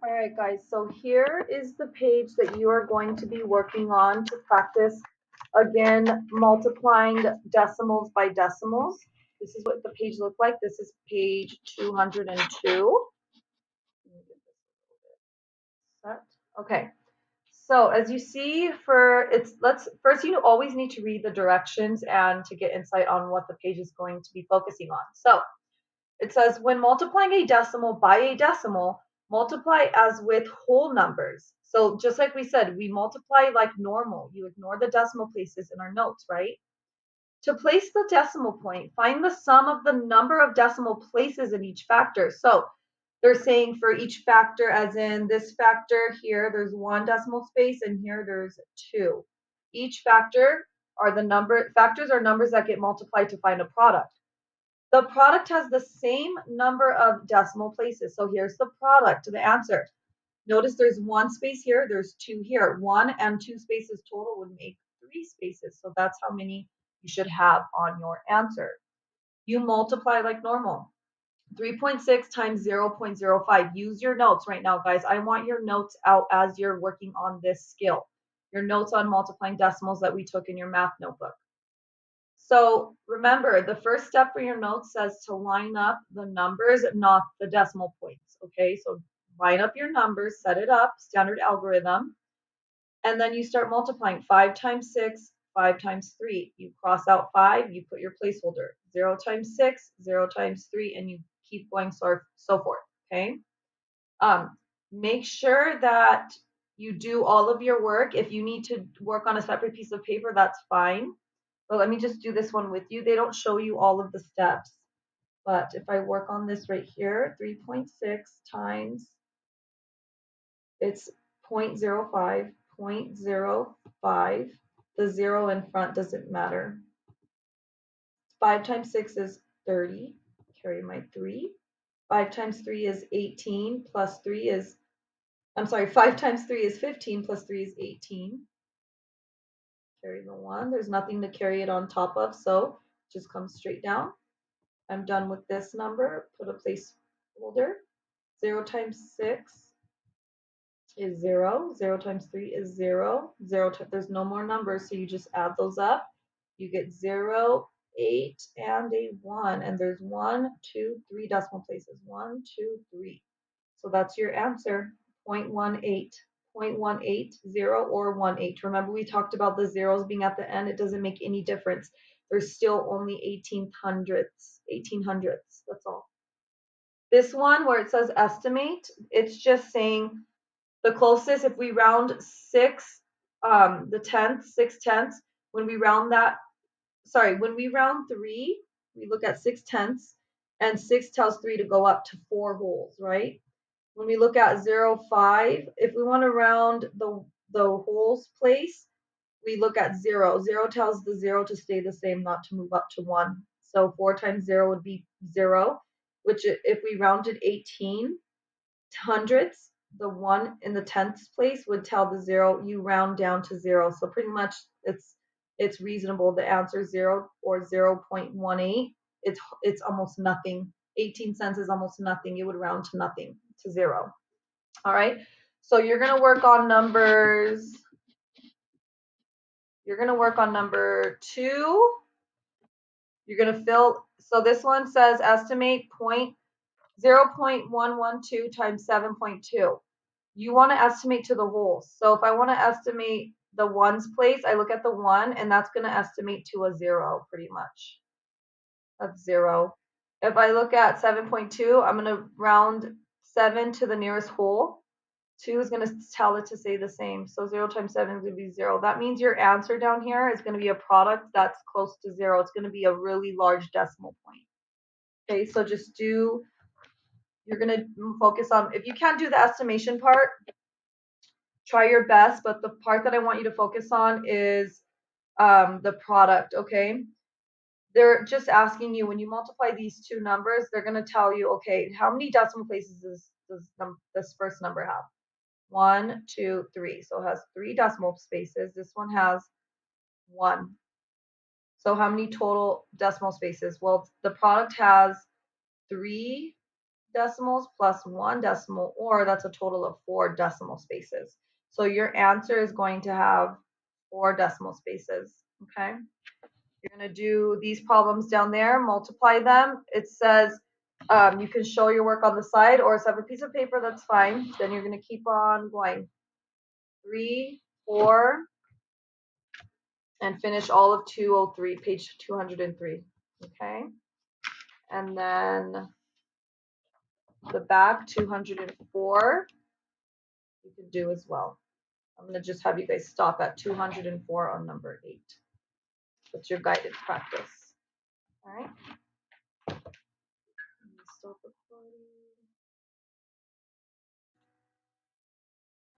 All right, guys, so here is the page that you are going to be working on to practice, again, multiplying decimals by decimals. This is what the page looks like. This is page 202. Set. Okay, so as you see let's first you always need to read the directions and to get insight on what the page is going to be focusing on. So it says, when multiplying a decimal by a decimal, multiply as with whole numbers. So just like we said, we multiply like normal. You ignore the decimal places in our notes, right? To place the decimal point, find the sum of the number of decimal places in each factor. So they're saying for each factor, as in this factor here, there's one decimal space, and here there's two. Each factor factors are numbers that get multiplied to find a product. The product has the same number of decimal places. So here's the product, the answer. Notice there's one space here, there's two here. One and two spaces total would make three spaces. So that's how many you should have on your answer. You multiply like normal. 3.6 times 0.05. Use your notes right now, guys. I want your notes out as you're working on this skill. Your notes on multiplying decimals that we took in your math notebook. So remember, the first step for your notes says to line up the numbers, not the decimal points. Okay, so line up your numbers, set it up, standard algorithm, and then you start multiplying. 5 times 6, 5 times 3. You cross out 5, you put your placeholder. 0 times 6, 0 times 3, and you keep going so forth. Okay. Make sure that you do all of your work. If you need to work on a separate piece of paper, that's fine. But let me just do this one with you. They don't show you all of the steps. But if I work on this right here, 3.6 times, it's 0.05, 0.05. The 0 in front doesn't matter. 5 times 6 is 30. Carry my 3. 5 times 3 is 18 plus 3 is, 5 times 3 is 15 plus 3 is 18. Carry the 1. There's nothing to carry it on top of, so it just comes straight down. I'm done with this number. Put a placeholder. 0 times 6 is 0. 0 times 3 is 0. There's no more numbers, so you just add those up. You get 0, 8, and a 1. And there's 1, 2, 3 decimal places. 1, 2, 3. So that's your answer, 0.18. 0.180 or 18. Remember, we talked about the zeros being at the end. It doesn't make any difference. There's still only 1800ths. That's all. This one where it says estimate, it's just saying the closest. If we round 6, the tenth, 6/10, when we round 3, we look at 6/10, and 6 tells 3 to go up to 4 wholes, right? When we look at 0.5, if we want to round the wholes place, we look at 0. 0 tells the 0 to stay the same, not to move up to 1. So 4 times 0 would be 0, which if we rounded 18 hundredths, the 1 in the tenths place would tell the 0 you round down to 0. So pretty much it's reasonable. The answer is 0 or 0.18. It's almost nothing. 18 cents is almost nothing. You would round to nothing, to 0. All right. So you're going to work on numbers. You're going to work on number 2. You're going to fill. So this one says estimate 0.112 times 7.2. You want to estimate to the wholes. So if I want to estimate the ones place, I look at the 1, and that's going to estimate to a 0 pretty much. That's 0. If I look at 7.2, I'm going to round 7 to the nearest whole. 2 is going to tell it to say the same. So 0 times 7 is going to be 0. That means your answer down here is going to be a product that's close to 0. It's going to be a really large decimal point. Okay, so you're going to focus on, if you can't do the estimation part, try your best, but the part that I want you to focus on is the product, okay? They're just asking you, when you multiply these two numbers, they're going to tell you, okay, how many decimal places does this first number have? 1, 2, 3. So it has 3 decimal spaces. This one has 1. So how many total decimal spaces? Well, the product has 3 decimals plus 1 decimal, or that's a total of 4 decimal spaces. So your answer is going to have 4 decimal spaces, okay? You're going to do these problems down there, multiply them. It says you can show your work on the side or a separate piece of paper, that's fine. Then you're going to keep on going. 3, 4, and finish all of 203, page 203, okay? And then the back 204, you can do as well. I'm going to just have you guys stop at 204 on number 8. That's your guided practice. All right. Stop recording.